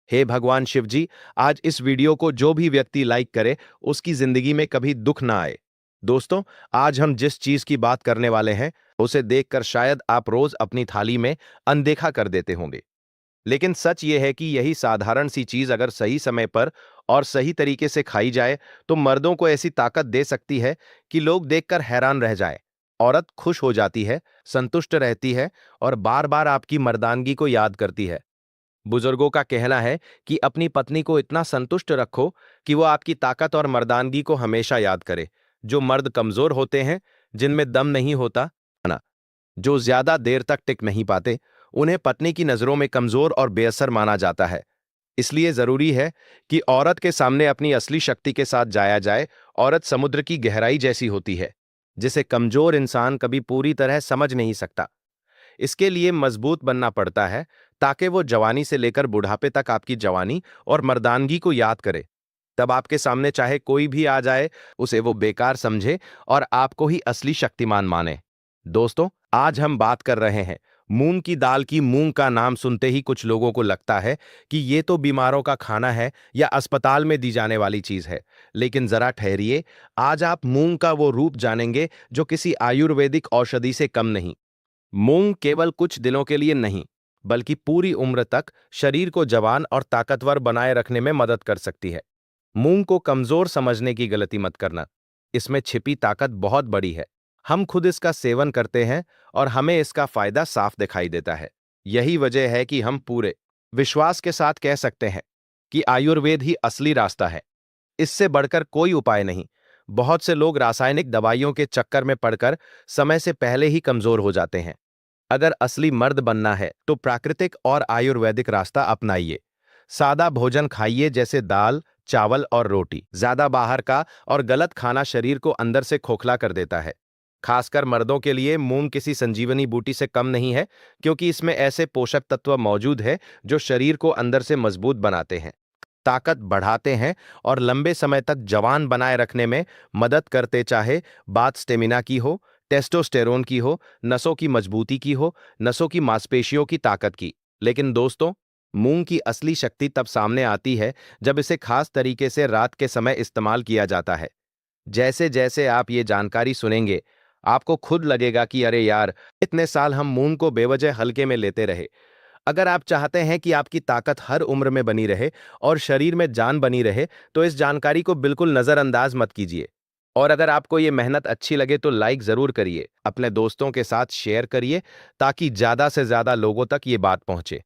हे भगवान शिव जी, आज इस वीडियो को जो भी व्यक्ति लाइक करे उसकी जिंदगी में कभी दुख ना आए। दोस्तों, आज हम जिस चीज की बात करने वाले हैं उसे देखकर शायद आप रोज अपनी थाली में अनदेखा कर देते होंगे। लेकिन सच ये है कि यही साधारण सी चीज अगर सही समय पर और सही तरीके से खाई जाए तो मर्दों को ऐसी ताकत दे सकती है कि लोग देखकर हैरान रह जाए। औरत खुश हो जाती है, संतुष्ट रहती है और बार बार आपकी मर्दानगी को याद करती है। बुजुर्गों का कहना है कि अपनी पत्नी को इतना संतुष्ट रखो कि वो आपकी ताकत और मर्दानगी को हमेशा याद करे। जो मर्द कमजोर होते हैं, जिनमें दम नहीं होता ना, जो ज्यादा देर तक टिक नहीं पाते, उन्हें पत्नी की नजरों में कमजोर और बेअसर माना जाता है। इसलिए जरूरी है कि औरत के सामने अपनी असली शक्ति के साथ जाया जाए। औरत समुद्र की गहराई जैसी होती है, जिसे कमजोर इंसान कभी पूरी तरह समझ नहीं सकता। इसके लिए मजबूत बनना पड़ता है ताकि वो जवानी से लेकर बुढ़ापे तक आपकी जवानी और मर्दानगी को याद करे। तब आपके सामने चाहे कोई भी आ जाए, उसे वो बेकार समझे और आपको ही असली शक्तिमान माने। दोस्तों, आज हम बात कर रहे हैं मूंग की दाल की। मूंग का नाम सुनते ही कुछ लोगों को लगता है कि ये तो बीमारों का खाना है या अस्पताल में दी जाने वाली चीज है। लेकिन जरा ठहरिए, आज आप मूंग का वो रूप जानेंगे जो किसी आयुर्वेदिक औषधि से कम नहीं। मूंग केवल कुछ दिनों के लिए नहीं, बल्कि पूरी उम्र तक शरीर को जवान और ताकतवर बनाए रखने में मदद कर सकती है। मूंग को कमजोर समझने की गलती मत करना। इसमें छिपी ताकत बहुत बड़ी है। हम खुद इसका सेवन करते हैं और हमें इसका फायदा साफ दिखाई देता है। यही वजह है कि हम पूरे विश्वास के साथ कह सकते हैं कि आयुर्वेद ही असली रास्ता है। इससे बढ़कर कोई उपाय नहीं। बहुत से लोग रासायनिक दवाइयों के चक्कर में पड़कर समय से पहले ही कमजोर हो जाते हैं। अगर असली मर्द बनना है तो प्राकृतिक और आयुर्वेदिक रास्ता अपनाइए। सादा भोजन खाइए, जैसे दाल, चावल और रोटी। ज्यादा बाहर का और गलत खाना शरीर को अंदर से खोखला कर देता है। खासकर मर्दों के लिए मूंग किसी संजीवनी बूटी से कम नहीं है, क्योंकि इसमें ऐसे पोषक तत्व मौजूद है जो शरीर को अंदर से मजबूत बनाते हैं, ताकत बढ़ाते हैं और लंबे समय तक जवान बनाए रखने में मदद करते। चाहे बात स्टेमिना की हो, टेस्टोस्टेरोन की हो, नसों की मजबूती की हो, नसों की मांसपेशियों की ताकत की। लेकिन दोस्तों, मूंग की असली शक्ति तब सामने आती है जब इसे खास तरीके से रात के समय इस्तेमाल किया जाता है। जैसे जैसे आप ये जानकारी सुनेंगे, आपको खुद लगेगा कि अरे यार, इतने साल हम मूंग को बेवजह हल्के में लेते रहे। अगर आप चाहते हैं कि आपकी ताकत हर उम्र में बनी रहे और शरीर में जान बनी रहे, तो इस जानकारी को बिल्कुल नजरअंदाज मत कीजिए। और अगर आपको ये मेहनत अच्छी लगे तो लाइक जरूर करिए, अपने दोस्तों के साथ शेयर करिए, ताकि ज्यादा से ज्यादा लोगों तक ये बात पहुंचे।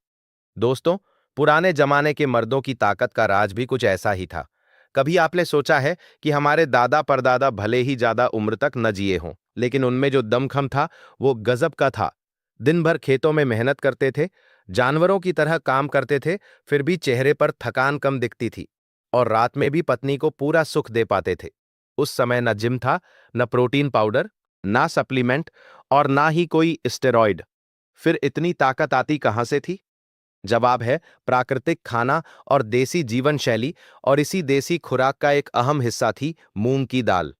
दोस्तों, पुराने जमाने के मर्दों की ताकत का राज भी कुछ ऐसा ही था। कभी आपने सोचा है कि हमारे दादा परदादा भले ही ज्यादा उम्र तक न जिए हों, लेकिन उनमें जो दमखम था वो गजब का था। दिन भर खेतों में मेहनत करते थे, जानवरों की तरह काम करते थे, फिर भी चेहरे पर थकान कम दिखती थी और रात में भी पत्नी को पूरा सुख दे पाते थे। उस समय न जिम था, न प्रोटीन पाउडर, ना सप्लीमेंट और ना ही कोई स्टेरॉइड। फिर इतनी ताकत आती कहां से थी? जवाब है प्राकृतिक खाना और देसी जीवन शैली। और इसी देसी खुराक का एक अहम हिस्सा थी मूंग की दाल।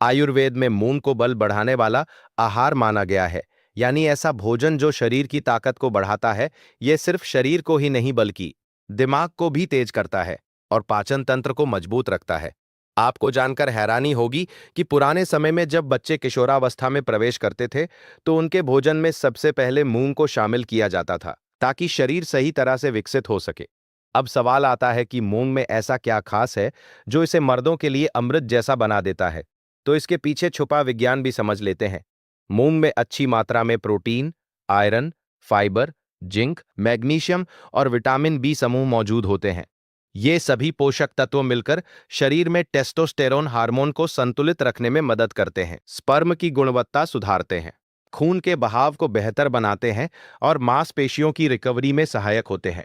आयुर्वेद में मूंग को बल बढ़ाने वाला आहार माना गया है, यानी ऐसा भोजन जो शरीर की ताकत को बढ़ाता है। यह सिर्फ शरीर को ही नहीं बल्कि दिमाग को भी तेज करता है और पाचन तंत्र को मजबूत रखता है। आपको जानकर हैरानी होगी कि पुराने समय में जब बच्चे किशोरावस्था में प्रवेश करते थे, तो उनके भोजन में सबसे पहले मूंग को शामिल किया जाता था, ताकि शरीर सही तरह से विकसित हो सके। अब सवाल आता है कि मूंग में ऐसा क्या खास है जो इसे मर्दों के लिए अमृत जैसा बना देता है? तो इसके पीछे छुपा विज्ञान भी समझ लेते हैं। मूंग में अच्छी मात्रा में protein, iron, fibre, zinc, magnesium और विटामिन बी समूह मौजूद होते हैं। ये सभी पोषक तत्व मिलकर शरीर में टेस्टोस्टेरोन हार्मोन को संतुलित रखने में मदद करते हैं, स्पर्म की गुणवत्ता सुधारते हैं, खून के बहाव को बेहतर बनाते हैं और मांसपेशियों की रिकवरी में सहायक होते हैं।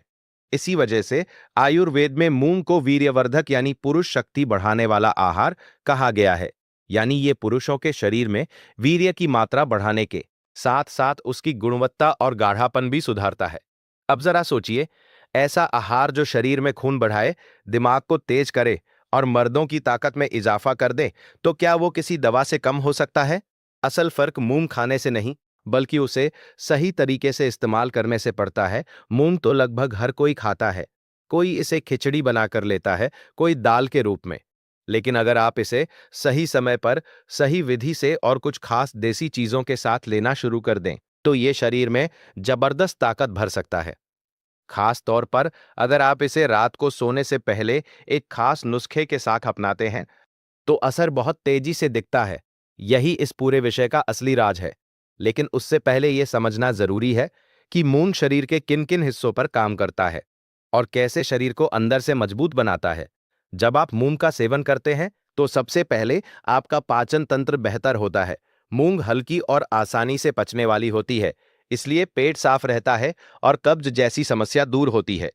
इसी वजह से आयुर्वेद में मूंग को वीर्यवर्धक यानी पुरुष शक्ति बढ़ाने वाला आहार कहा गया है। यानी ये पुरुषों के शरीर में वीर्य की मात्रा बढ़ाने के साथ साथ उसकी गुणवत्ता और गाढ़ापन भी सुधारता है। अब जरा सोचिए, ऐसा आहार जो शरीर में खून बढ़ाए, दिमाग को तेज करे और मर्दों की ताकत में इजाफा कर दे, तो क्या वो किसी दवा से कम हो सकता है? असल फर्क मूंग खाने से नहीं, बल्कि उसे सही तरीके से इस्तेमाल करने से पड़ता है। मूंग तो लगभग हर कोई खाता है, कोई इसे खिचड़ी बनाकर लेता है, कोई दाल के रूप में। लेकिन अगर आप इसे सही समय पर, सही विधि से और कुछ खास देसी चीजों के साथ लेना शुरू कर दें, तो ये शरीर में जबरदस्त ताकत भर सकता है। खास तौर पर अगर आप इसे रात को सोने से पहले एक खास नुस्खे के साथ अपनाते हैं, तो असर बहुत तेजी से दिखता है। यही इस पूरे विषय का असली राज है। लेकिन उससे पहले यह समझना जरूरी है कि मूंग शरीर के किन किन हिस्सों पर काम करता है और कैसे शरीर को अंदर से मजबूत बनाता है। जब आप मूंग का सेवन करते हैं, तो सबसे पहले आपका पाचन तंत्र बेहतर होता है। मूंग हल्की और आसानी से पचने वाली होती है, इसलिए पेट साफ रहता है और कब्ज जैसी समस्या दूर होती है।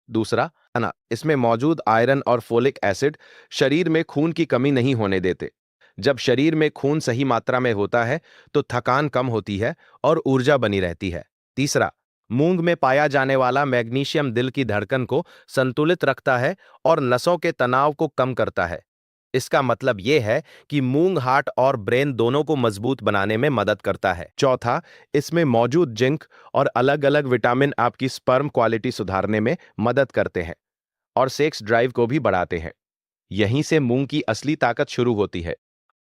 दूसरा, खाना, इसमें मौजूद आयरन और फोलिक एसिड शरीर में खून की कमी नहीं होने देते। जब शरीर में खून सही मात्रा में होता है, तो थकान कम होती है और ऊर्जा बनी रहती है। तीसरा, मूंग में पाया जाने वाला मैग्नीशियम दिल की धड़कन को संतुलित रखता है और नसों के तनाव को कम करता है। इसका मतलब यह है कि मूंग हार्ट और ब्रेन दोनों को मजबूत बनाने में मदद करता है। चौथा, इसमें मौजूद जिंक और अलग अलग विटामिन आपकी स्पर्म क्वालिटी सुधारने में मदद करते हैं और सेक्स ड्राइव को भी बढ़ाते हैं। यहीं से मूंग की असली ताकत शुरू होती है।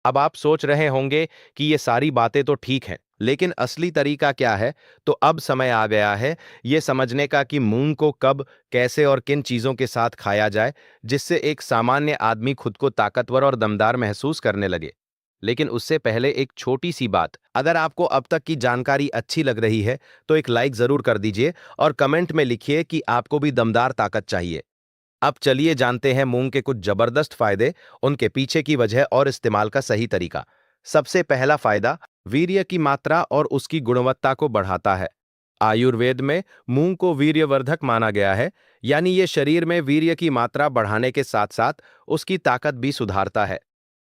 अब आप सोच रहे होंगे कि ये सारी बातें तो ठीक हैं, लेकिन असली तरीका क्या है? तो अब समय आ गया है ये समझने का कि मूंग को कब, कैसे और किन चीजों के साथ खाया जाए, जिससे एक सामान्य आदमी खुद को ताकतवर और दमदार महसूस करने लगे। लेकिन उससे पहले एक छोटी सी बात, अगर आपको अब तक की जानकारी अच्छी लग रही है, तो एक लाइक जरूर कर दीजिए और कमेंट में लिखिए कि आपको भी दमदार ताकत चाहिए। अब चलिए जानते हैं मूंग के कुछ जबरदस्त फायदे, उनके पीछे की वजह और इस्तेमाल का सही तरीका। सबसे पहला फायदा, वीर्य की मात्रा और उसकी गुणवत्ता को बढ़ाता है। आयुर्वेद में मूंग को वीर्यवर्धक माना गया है, यानी ये शरीर में वीर्य की मात्रा बढ़ाने के साथ साथ उसकी ताकत भी सुधारता है।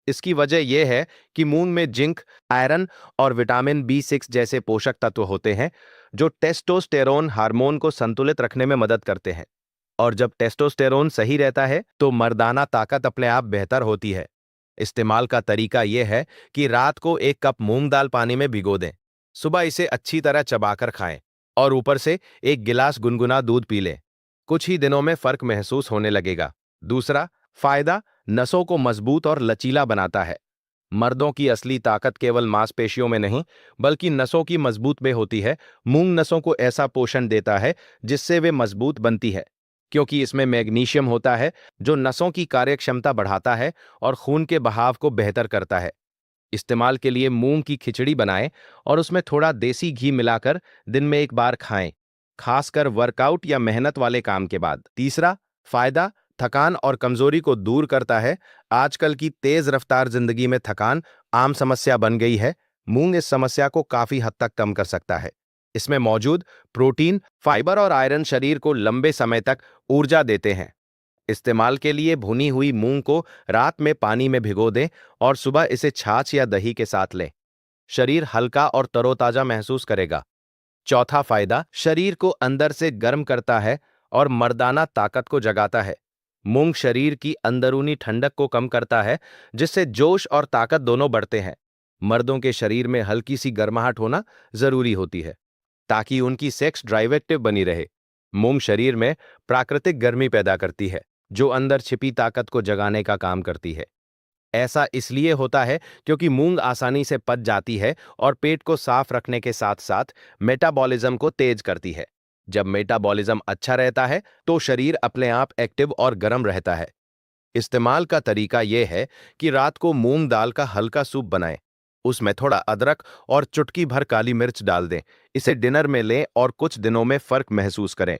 इसकी वजह यह है कि मूंग में जिंक, आयरन और विटामिन B6 जैसे पोषक तत्व होते हैं, जो टेस्टोस्टेरोन हार्मोन को संतुलित रखने में मदद करते हैं। और जब टेस्टोस्टेरोन सही रहता है, तो मर्दाना ताकत अपने आप बेहतर होती है। इस्तेमाल का तरीका यह है कि रात को 1 कप मूंग दाल पानी में भिगो दें, सुबह इसे अच्छी तरह चबाकर खाएं और ऊपर से 1 गिलास गुनगुना दूध पी लें। कुछ ही दिनों में फर्क महसूस होने लगेगा। दूसरा फायदा, नसों को मजबूत और लचीला बनाता है। मर्दों की असली ताकत केवल मांसपेशियों में नहीं, बल्कि नसों की मजबूत में होती है। मूंग नसों को ऐसा पोषण देता है जिससे वे मजबूत बनती है, क्योंकि इसमें मैग्नीशियम होता है, जो नसों की कार्यक्षमता बढ़ाता है और खून के बहाव को बेहतर करता है। इस्तेमाल के लिए मूंग की खिचड़ी बनाएं और उसमें थोड़ा देसी घी मिलाकर दिन में 1 बार खाएं, खासकर वर्कआउट या मेहनत वाले काम के बाद। तीसरा फायदा, थकान और कमजोरी को दूर करता है। आजकल की तेज रफ्तार जिंदगी में थकान आम समस्या बन गई है। मूंग इस समस्या को काफी हद तक कम कर सकता है। इसमें मौजूद प्रोटीन, फाइबर और आयरन शरीर को लंबे समय तक ऊर्जा देते हैं। इस्तेमाल के लिए भुनी हुई मूंग को रात में पानी में भिगो दें और सुबह इसे छाछ या दही के साथ लें। शरीर हल्का और तरोताजा महसूस करेगा। चौथा फायदा, शरीर को अंदर से गर्म करता है और मर्दाना ताकत को जगाता है। मूंग शरीर की अंदरूनी ठंडक को कम करता है, जिससे जोश और ताकत दोनों बढ़ते हैं। मर्दों के शरीर में हल्की सी गर्माहट होना जरूरी होती है, ताकि उनकी सेक्स ड्राइव एक्टिव बनी रहे। मूंग शरीर में प्राकृतिक गर्मी पैदा करती है, जो अंदर छिपी ताकत को जगाने का काम करती है। ऐसा इसलिए होता है क्योंकि मूंग आसानी से पच जाती है और पेट को साफ रखने के साथ साथ मेटाबॉलिज्म को तेज करती है। जब मेटाबॉलिज्म अच्छा रहता है, तो शरीर अपने आप एक्टिव और गर्म रहता है। इस्तेमाल का तरीका यह है कि रात को मूंग दाल का हल्का सूप बनाएं, उसमें थोड़ा अदरक और चुटकी भर काली मिर्च डाल दें। इसे डिनर में लें और कुछ दिनों में फर्क महसूस करें।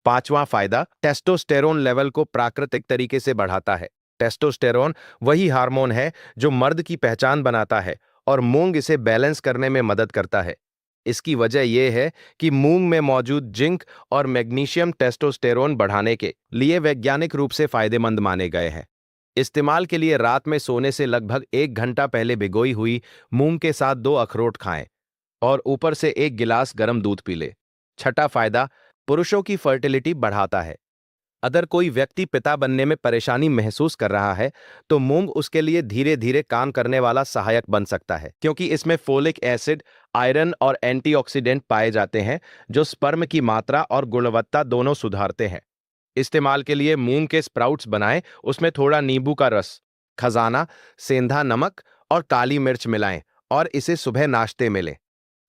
पांचवां फायदा, टेस्टोस्टेरोन लेवल को प्राकृतिक तरीके से बढ़ाता है। टेस्टोस्टेरोन वही हार्मोन है जो मर्द की पहचान बनाता है और मूंग इसे बैलेंस करने में मदद करता है। इसकी वजह यह है कि मूंग में मौजूद जिंक और मैग्नीशियम टेस्टोस्टेरोन बढ़ाने के लिए वैज्ञानिक रूप से फायदेमंद माने गए हैं। इस्तेमाल के लिए रात में सोने से लगभग 1 घंटा पहले भिगोई हुई मूंग के साथ 2 अखरोट खाएं और ऊपर से 1 गिलास गर्म दूध पी ले। छठा फायदा, पुरुषों की फर्टिलिटी बढ़ाता है। अगर कोई व्यक्ति पिता बनने में परेशानी महसूस कर रहा है, तो मूंग उसके लिए धीरे धीरे काम करने वाला सहायक बन सकता है, क्योंकि इसमें फोलिक एसिड, आयरन और एंटीऑक्सीडेंट पाए जाते हैं, जो स्पर्म की मात्रा और गुणवत्ता दोनों सुधारते हैं। इस्तेमाल के लिए मूंग के स्प्राउट्स बनाएं, उसमें थोड़ा नींबू का रस, खजाना, सेंधा नमक और काली मिर्च मिलाएं और इसे सुबह नाश्ते में लें।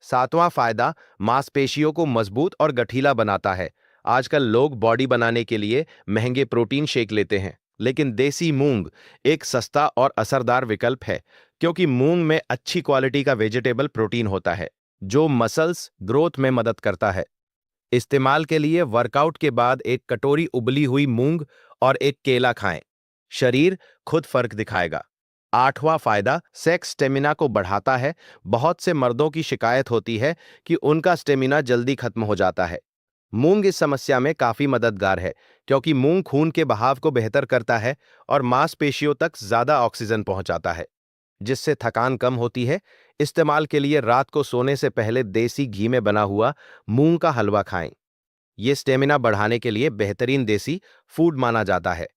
सातवां फायदा, मांसपेशियों को मजबूत और गठीला बनाता है। आजकल लोग बॉडी बनाने के लिए महंगे प्रोटीन शेक लेते हैं, लेकिन देसी मूंग एक सस्ता और असरदार विकल्प है, क्योंकि मूंग में अच्छी क्वालिटी का वेजिटेबल प्रोटीन होता है जो मसल्स ग्रोथ में मदद करता है। इस्तेमाल के लिए वर्कआउट के बाद एक कटोरी उबली हुई मूंग और एक केला खाएं। शरीर खुद फर्क दिखाएगा। आठवां फायदा, सेक्स स्टेमिना को बढ़ाता है। बहुत से मर्दों की शिकायत होती है कि उनका स्टेमिना जल्दी खत्म हो जाता है। मूंग इस समस्या में काफी मददगार है, क्योंकि मूंग खून के बहाव को बेहतर करता है और मांसपेशियों तक ज्यादा ऑक्सीजन पहुंचाता है, जिससे थकान कम होती है। इस्तेमाल के लिए रात को सोने से पहले देसी घी में बना हुआ मूंग का हलवा खाएं। ये स्टेमिना बढ़ाने के लिए बेहतरीन देसी फूड माना जाता है।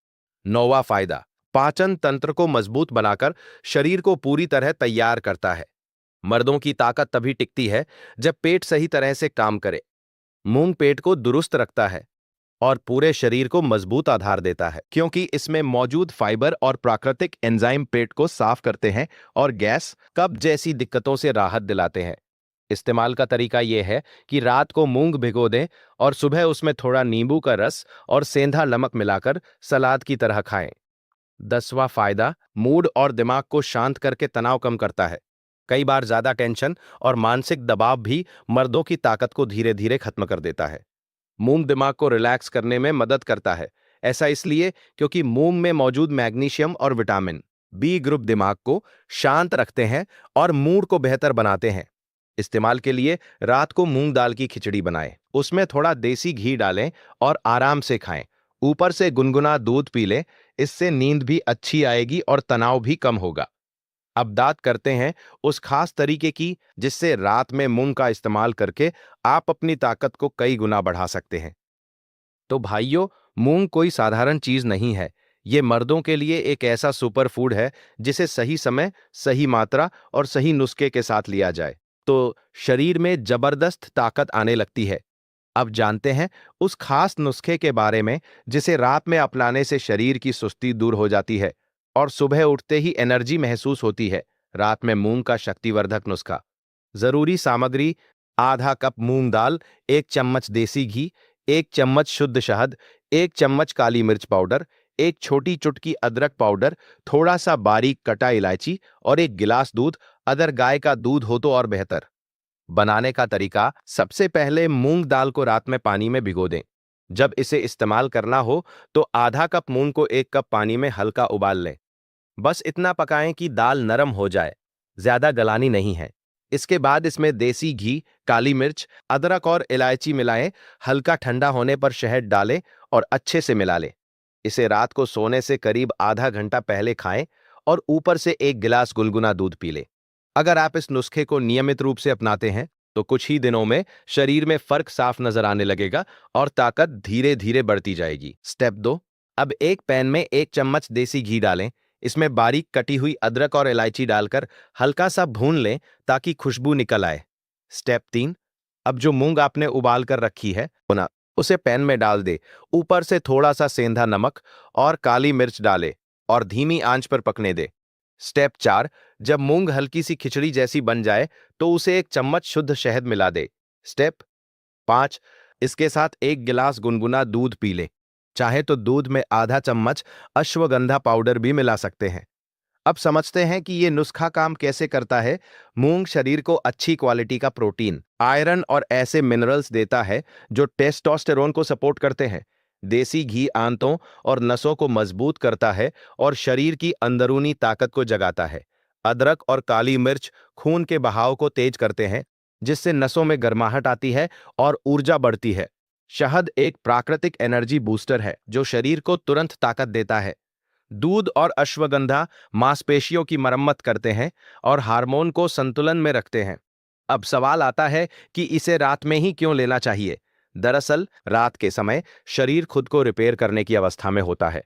नौवां फायदा, पाचन तंत्र को मजबूत बनाकर शरीर को पूरी तरह तैयार करता है। मर्दों की ताकत तभी टिकती है जब पेट सही तरह से काम करे। मूंग पेट को दुरुस्त रखता है और पूरे शरीर को मजबूत आधार देता है, क्योंकि इसमें मौजूद फाइबर और प्राकृतिक एंजाइम पेट को साफ करते हैं और गैस, कब्ज जैसी दिक्कतों से राहत दिलाते हैं। इस्तेमाल का तरीका यह है कि रात को मूंग भिगो दें और सुबह उसमें थोड़ा नींबू का रस और सेंधा नमक मिलाकर सलाद की तरह खाएं। 10वां फायदा, मूड और दिमाग को शांत करके तनाव कम करता है। कई बार ज्यादा टेंशन और मानसिक दबाव भी मर्दों की ताकत को धीरे धीरे खत्म कर देता है। मूंग दिमाग को रिलैक्स करने में मदद करता है। ऐसा इसलिए क्योंकि मूंग में मौजूद मैग्नीशियम और विटामिन बी ग्रुप दिमाग को शांत रखते हैं और मूड को बेहतर बनाते हैं। इस्तेमाल के लिए रात को मूंग दाल की खिचड़ी बनाएं, उसमें थोड़ा देसी घी डालें और आराम से खाएं। ऊपर से गुनगुना दूध पी लें, इससे नींद भी अच्छी आएगी और तनाव भी कम होगा। अब बात करते हैं उस खास तरीके की जिससे रात में मूंग का इस्तेमाल करके आप अपनी ताकत को कई गुना बढ़ा सकते हैं। तो भाइयों, मूंग कोई साधारण चीज नहीं है। ये मर्दों के लिए एक ऐसा सुपर फूड है जिसे सही समय, सही मात्रा और सही नुस्खे के साथ लिया जाए तो शरीर में जबरदस्त ताकत आने लगती है। अब जानते हैं उस खास नुस्खे के बारे में जिसे रात में अपनाने से शरीर की सुस्ती दूर हो जाती है और सुबह उठते ही एनर्जी महसूस होती है। रात में मूंग का शक्तिवर्धक नुस्खा। जरूरी सामग्री, आधा कप मूंग दाल, 1 चम्मच देसी घी, 1 चम्मच शुद्ध शहद, 1 चम्मच काली मिर्च पाउडर, एक छोटी चुटकी अदरक पाउडर, थोड़ा सा बारीक कटा इलायची और 1 गिलास दूध। अगर गाय का दूध हो तो और बेहतर। बनाने का तरीका, सबसे पहले मूंग दाल को रात में पानी में भिगो दें। जब इसे इस्तेमाल करना हो तो आधा कप मूंग को 1 कप पानी में हल्का उबाल लें। बस इतना पकाएं कि दाल नरम हो जाए, ज्यादा गलानी नहीं है। इसके बाद इसमें देसी घी, काली मिर्च, अदरक और इलायची मिलाएं। हल्का ठंडा होने पर शहद डालें और अच्छे से मिला लें। इसे रात को सोने से करीब आधा घंटा पहले खाएं और ऊपर से 1 गिलास गुनगुना दूध पी लें। अगर आप इस नुस्खे को नियमित रूप से अपनाते हैं तो कुछ ही दिनों में शरीर में फर्क साफ नजर आने लगेगा और ताकत धीरे धीरे बढ़ती जाएगी। स्टेप 2, अब एक पैन में 1 चम्मच देसी घी डालें। इसमें बारीक कटी हुई अदरक और इलायची डालकर हल्का सा भून लें ताकि खुशबू निकल आए। स्टेप 3, अब जो मूंग आपने उबाल कर रखी है ना, उसे पैन में डाल दे। ऊपर से थोड़ा सा सेंधा नमक और काली मिर्च डाले और धीमी आंच पर पकने दे। स्टेप 4, जब मूंग हल्की सी खिचड़ी जैसी बन जाए तो उसे 1 चम्मच शुद्ध शहद मिला दे। स्टेप 5, इसके साथ 1 गिलास गुनगुना दूध पी ले। चाहे तो दूध में आधा चम्मच अश्वगंधा पाउडर भी मिला सकते हैं। अब समझते हैं कि ये नुस्खा काम कैसे करता है। मूंग शरीर को अच्छी क्वालिटी का प्रोटीन, आयरन और ऐसे मिनरल्स देता है जो टेस्टोस्टेरोन को सपोर्ट करते हैं। देसी घी आंतों और नसों को मजबूत करता है और शरीर की अंदरूनी ताकत को जगाता है। अदरक और काली मिर्च खून के बहाव को तेज करते हैं, जिससे नसों में गर्माहट आती है और ऊर्जा बढ़ती है। शहद एक प्राकृतिक एनर्जी बूस्टर है जो शरीर को तुरंत ताकत देता है। दूध और अश्वगंधा मांसपेशियों की मरम्मत करते हैं और हार्मोन को संतुलन में रखते हैं। अब सवाल आता है कि इसे रात में ही क्यों लेना चाहिए। दरअसल रात के समय शरीर खुद को रिपेयर करने की अवस्था में होता है।